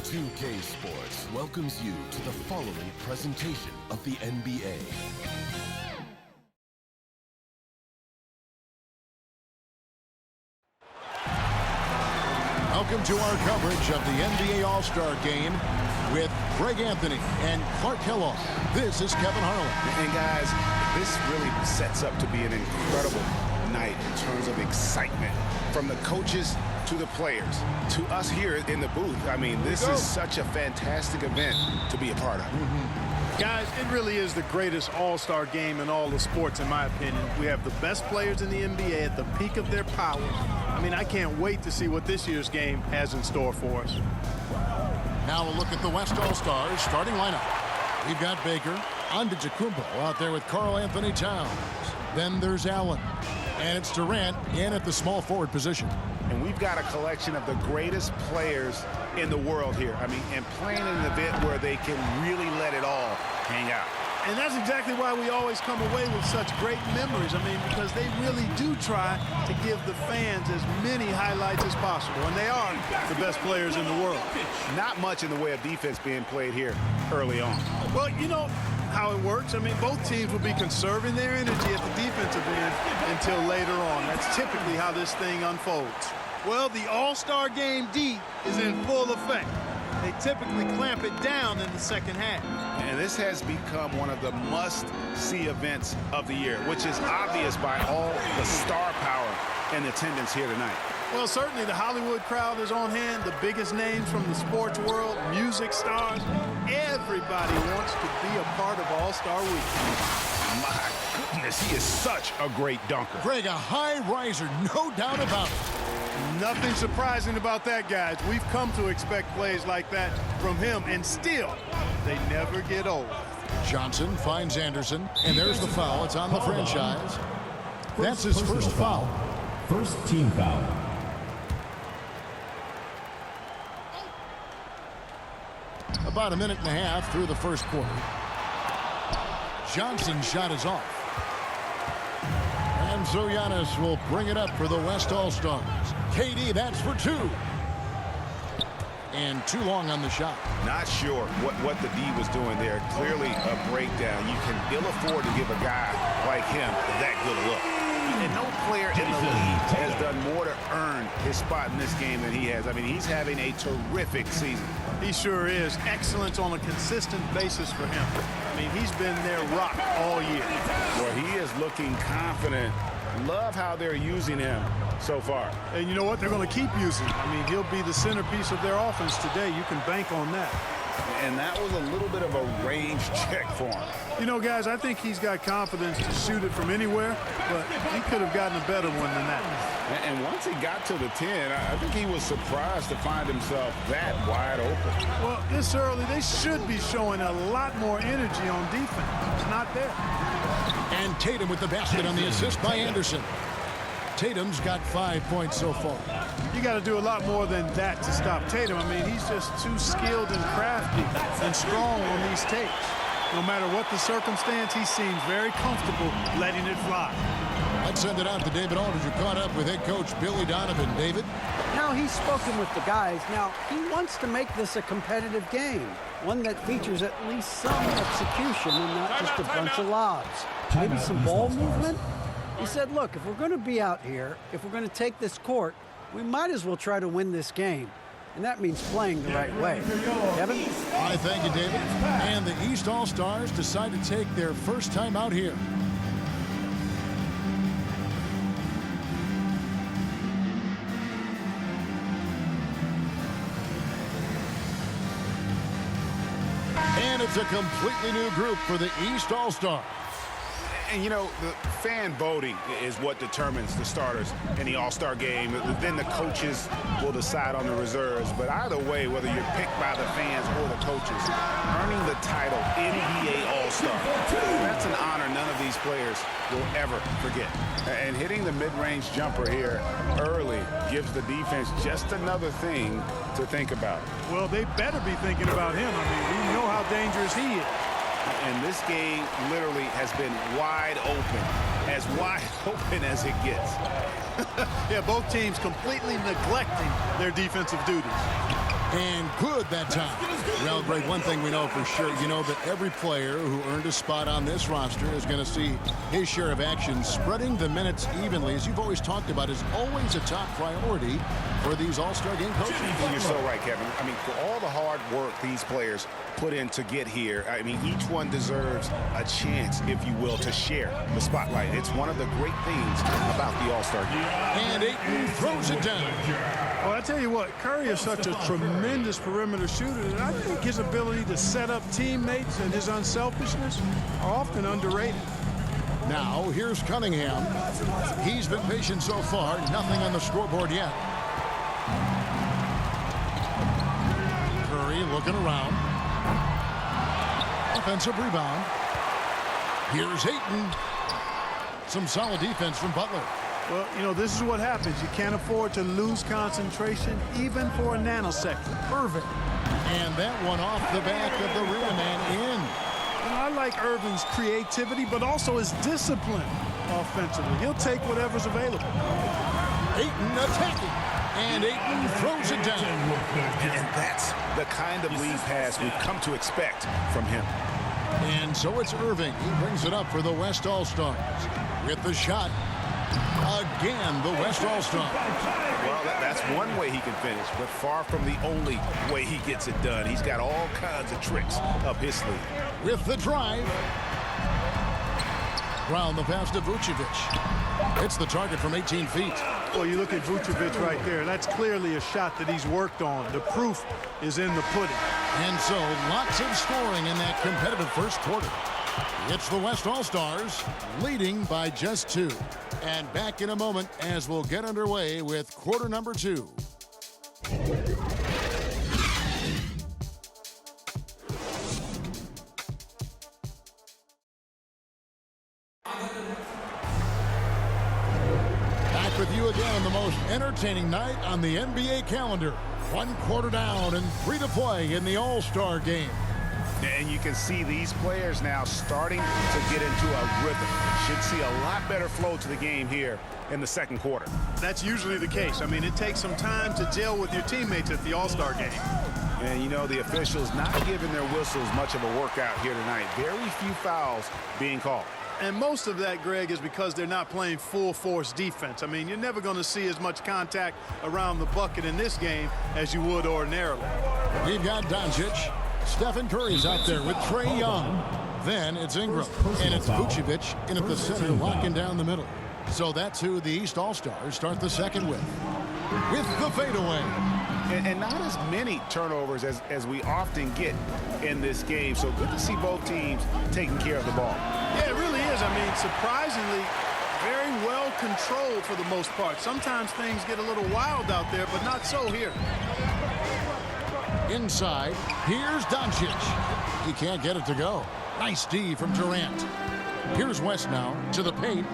2K Sports welcomes you to the following presentation of the NBA. Welcome to our coverage of the NBA All-Star Game with Greg Anthony and Clark Kellogg. This is Kevin Harlan. And guys, this really sets up to be an incredible night in terms of excitement. From the coaches to the players, to us here in the booth. I mean, this is such a fantastic event to be a part of. Guys, it really is the greatest all-star game in all the sports, in my opinion. We have the best players in the NBA at the peak of their powers. I mean, I can't wait to see what this year's game has in store for us. Now a look at the West All-Stars starting lineup. We've got Baker, Antetokounmpo out there with Karl Anthony Towns. Then there's Allen. And it's Durant in at the small forward position. And we've got a collection of the greatest players in the world here. I mean, and playing in an event where they can really let it all hang out. And that's exactly why we always come away with such great memories. I mean, because they really do try to give the fans as many highlights as possible. And they are the best players in the world. Not much in the way of defense being played here early on. Well, you know how it works. I mean, both teams will be conserving their energy at the defensive end until later on. That's typically how this thing unfolds. Well, the All-Star Game D is in full effect. They typically clamp it down in the second half. And this has become one of the must-see events of the year, which is obvious by all the star power and attendance here tonight. Well, certainly the Hollywood crowd is on hand, the biggest names from the sports world, music stars. Everybody wants to be a part of All-Star Week. My goodness, he is such a great dunker. Greg, a high riser, no doubt about it. Nothing surprising about that, guys. We've come to expect plays like that from him, and still, they never get old. Johnson finds Anderson, and there's the foul. It's on the franchise. That's his first foul. First team foul. About a minute and a half through the first quarter. Johnson's shot is off. And so Giannis will bring it up for the West All-Stars. KD, that's for two. And too long on the shot. Not sure what the D was doing there. Clearly a breakdown. You can ill afford to give a guy like him that good a look. And no player in the league has done more to earn his spot in this game than he has. I mean, he's having a terrific season. He sure is. Excellence on a consistent basis for him. I mean, he's been their rock all year. Well, he is looking confident. Love how they're using him so far. And you know what? They're going to keep using him. I mean, he'll be the centerpiece of their offense today. You can bank on that. And that was a little bit of a range check for him. You know, guys, I think he's got confidence to shoot it from anywhere, but he could have gotten a better one than that. And once he got to the 10, I think he was surprised to find himself that wide open. Well, this early, they should be showing a lot more energy on defense. It's not there. And Tatum with the basket on the assist by Anderson. Tatum's got 5 points so far. You got to do a lot more than that to stop Tatum. I mean, he's just too skilled and crafty and strong on these takes. No matter what the circumstance, he seems very comfortable letting it fly. Let's send it out to David Aldridge, who caught up with head coach Billy Donovan. David? Now, he's spoken with the guys. Now, he wants to make this a competitive game, one that features at least some execution and not just a bunch of lobs. Maybe some ball movement. He said, look, if we're going to be out here, if we're going to take this court, we might as well try to win this game. And that means playing the right way. Kevin? I thank you, David. And the East All-Stars decide to take their first time out here. And it's a completely new group for the East All-Stars. And, you know, the fan voting is what determines the starters in the All-Star game. Then the coaches will decide on the reserves. But either way, whether you're picked by the fans or the coaches, earning the title NBA All-Star, that's an honor none of these players will ever forget. And hitting the mid-range jumper here early gives the defense just another thing to think about. Well, they better be thinking about him. I mean, we know how dangerous he is. And this game literally has been wide open as it gets. Yeah, both teams completely neglecting their defensive duties. And good that time. Well, Greg, one thing we know for sure, you know that every player who earned a spot on this roster is going to see his share of action. Spreading the minutes evenly, as you've always talked about, is always a top priority for these All-Star game coaches. You're so right, Kevin. I mean, for all the hard work these players put in to get here, I mean, each one deserves a chance, if you will, to share the spotlight. It's one of the great things about the All-Star game. And Ayton throws it down. Well, I tell you what, Curry is such a tremendous perimeter shooter that I think his ability to set up teammates and his unselfishness are often underrated. Now, here's Cunningham. He's been patient so far. Nothing on the scoreboard yet. Curry looking around. Offensive rebound. Here's Ayton. Some solid defense from Butler. Well, you know, this is what happens. You can't afford to lose concentration, even for a nanosecond. Irving. And that one off the back of the rear man in. You know, I like Irving's creativity, but also his discipline offensively. He'll take whatever's available. Ayton attacking. And Ayton throws it down. And that's the kind of lead pass we've come to expect from him. And so it's Irving. He brings it up for the West All-Stars. With the shot. Again, the West All-Star. Well, that's one way he can finish, but far from the only way he gets it done. He's got all kinds of tricks up his sleeve. With the drive. Round the pass to Vucevic. It's the target from 18 feet. Well, you look at Vucevic right there. That's clearly a shot that he's worked on. The proof is in the pudding. And so lots of scoring in that competitive first quarter. It's the West All-Stars leading by just 2. And back in a moment as we'll get underway with quarter number 2. Back with you again on the most entertaining night on the NBA calendar. 1 quarter down and 3 to play in the All-Star game. And you can see these players now starting to get into a rhythm. Should see a lot better flow to the game here in the second quarter. That's usually the case. I mean, it takes some time to gel with your teammates at the All-Star game. And, you know, the officials not giving their whistles much of a workout here tonight. Very few fouls being called. And most of that, Greg, is because they're not playing full-force defense. I mean, you're never going to see as much contact around the bucket in this game as you would ordinarily. We've got Doncic. Stephen Curry's out there with Trae Young. Then it's Ingram. And it's Vucevic in at the center, locking down the middle. So that's who the East All-Stars start the second with. With the fadeaway. And not as many turnovers as we often get in this game. So good to see both teams taking care of the ball. Yeah, it really is. I mean, surprisingly, very well controlled for the most part. Sometimes things get a little wild out there, but not so here. Inside, here's Doncic. He can't get it to go. Nice D from Durant. Here's West now to the paint.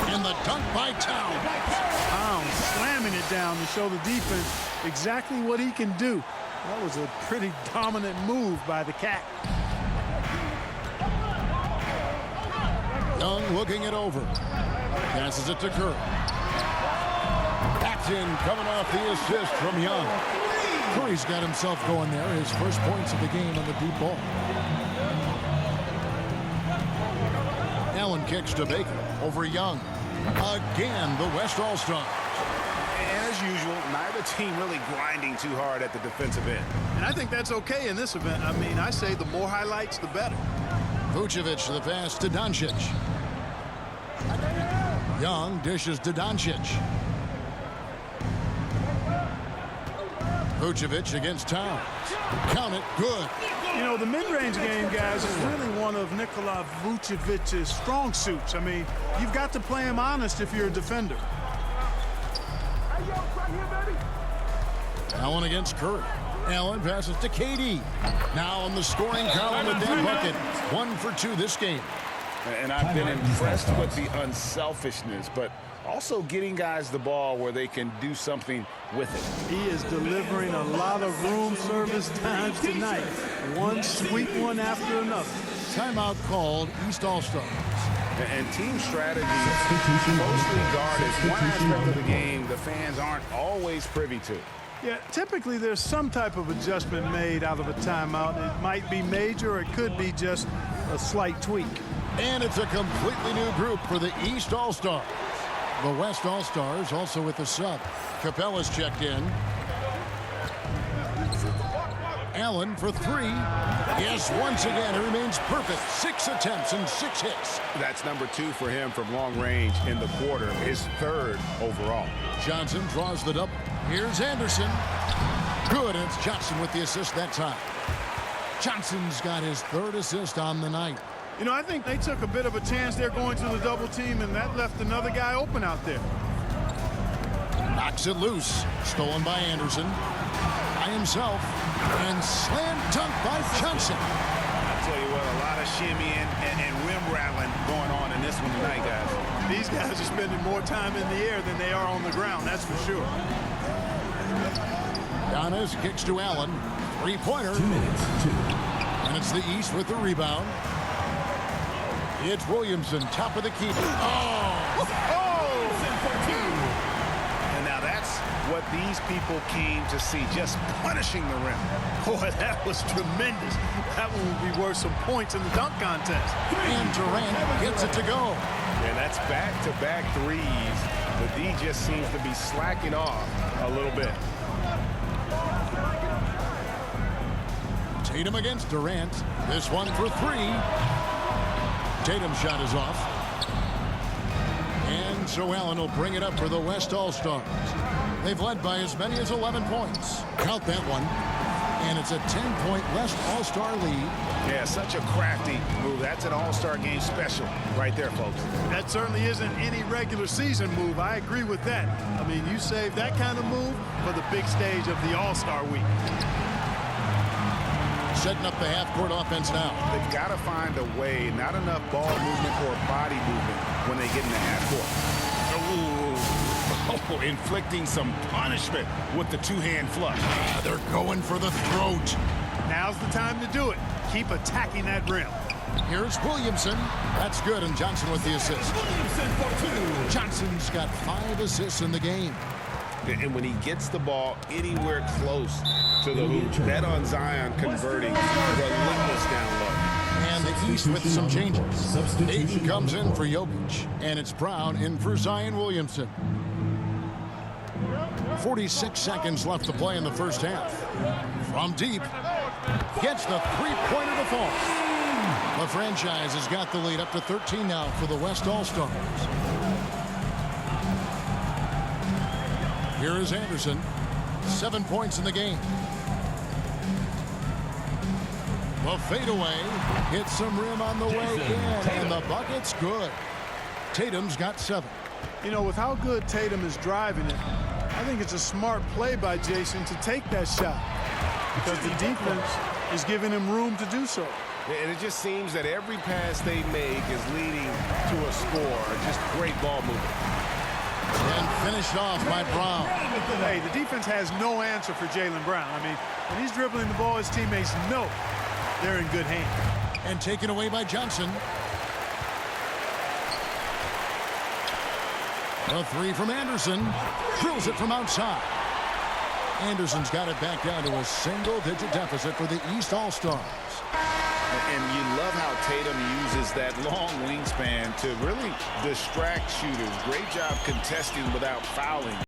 And the dunk by Towns. Towns slamming it down to show the defense exactly what he can do. That was a pretty dominant move by the Cat. Young looking it over. Passes it to Curry. Paxton coming off the assist from Young. Curry's got himself going there. His first points of the game on the deep ball. Allen kicks to Baker over Young. Again, the West All-Stars. As usual, neither team really grinding too hard at the defensive end. And I think that's okay in this event. I mean, I say the more highlights, the better. Vucevic the pass to Doncic. Young dishes to Doncic. Vucevic against Towns. Count it, good. You know, the mid-range game, guys, is really one of Nikola Vucevic's strong suits. I mean, you've got to play him honest if you're a defender. Allen against Curry. Allen passes to KD. Now on the scoring column with that bucket. 1 for 2 this game. And I've been impressed with the unselfishness, but also getting guys the ball where they can do something with it. He is delivering a lot of room service times tonight. One sweet one after another. Timeout called East All-Stars. And team strategy closely guarded. One aspect of the game the fans aren't always privy to. Yeah, typically there's some type of adjustment made out of a timeout. It might be major, or it could be just a slight tweak. And it's a completely new group for the East All-Stars. The West All-Stars also with the sub. Capella's checked in. Allen for three. Yes, once again, it remains perfect. 6 attempts and 6 hits. That's number 2 for him from long range in the quarter, his 3rd overall. Johnson draws the double. Here's Anderson. Good, and it's Johnson with the assist that time. Johnson's got his 3rd assist on the night. You know, I think they took a bit of a chance there going to the double team, and that left another guy open out there. Knocks it loose. Stolen by Anderson. By himself. And slam dunk by Johnson. I tell you what, a lot of shimmying and rim rattling going on in this one tonight, guys. These guys are spending more time in the air than they are on the ground, that's for sure. Giannis kicks to Allen. 3-pointer. 2 minutes, 2. And it's the East with the rebound. It's Williamson, top of the key. Oh! And now that's what these people came to see, just punishing the rim. Boy, that was tremendous. That one would be worth some points in the dunk contest. And Durant gets it to go. And that's back-to-back threes. The D just seems to be slacking off a little bit. Tatum against Durant. This one for 3. Tatum's shot is off. And so Allen will bring it up for the West All-Stars. They've led by as many as 11 points. Count that one. And it's a 10-point West All-Star lead. Yeah, such a crafty move. That's an All-Star game special right there, folks. That certainly isn't any regular season move. I agree with that. I mean, you save that kind of move for the big stage of the All-Star week. Setting up the half-court offense now. They've got to find a way, not enough ball movement or body movement when they get in the half-court. Oh, inflicting some punishment with the 2-hand flush. They're going for the throat. Now's the time to do it. Keep attacking that rim. Here's Williamson. That's good, and Johnson with the assist. Johnson's got 5 assists in the game. And when he gets the ball anywhere close to the hoop, bet on Zion converting relentless down low. And the East with some changes. Ayton comes in for Jokic, and it's Brown in for Zion Williamson. 46 seconds left to play in the first half. From deep, gets the 3-pointer to fall. The franchise has got the lead up to 13 now for the West All-Stars. Here is Anderson. 7 points in the game. The fadeaway hits some rim on the way in, and the bucket's good. Tatum's got 7. You know, with how good Tatum is driving it, I think it's a smart play by Jason to take that shot because the defense is giving him room to do so. And it just seems that every pass they make is leading to a score. Just great ball movement. And finished off by Brown. Hey, the defense has no answer for Jaylen Brown. I mean, when he's dribbling the ball, his teammates know they're in good hands. And taken away by Johnson. A 3 from Anderson. Drills it from outside. Anderson's got it back down to a single-digit deficit for the East All-Stars. And you love how Tatum uses that long wingspan to really distract shooters. Great job contesting without fouling.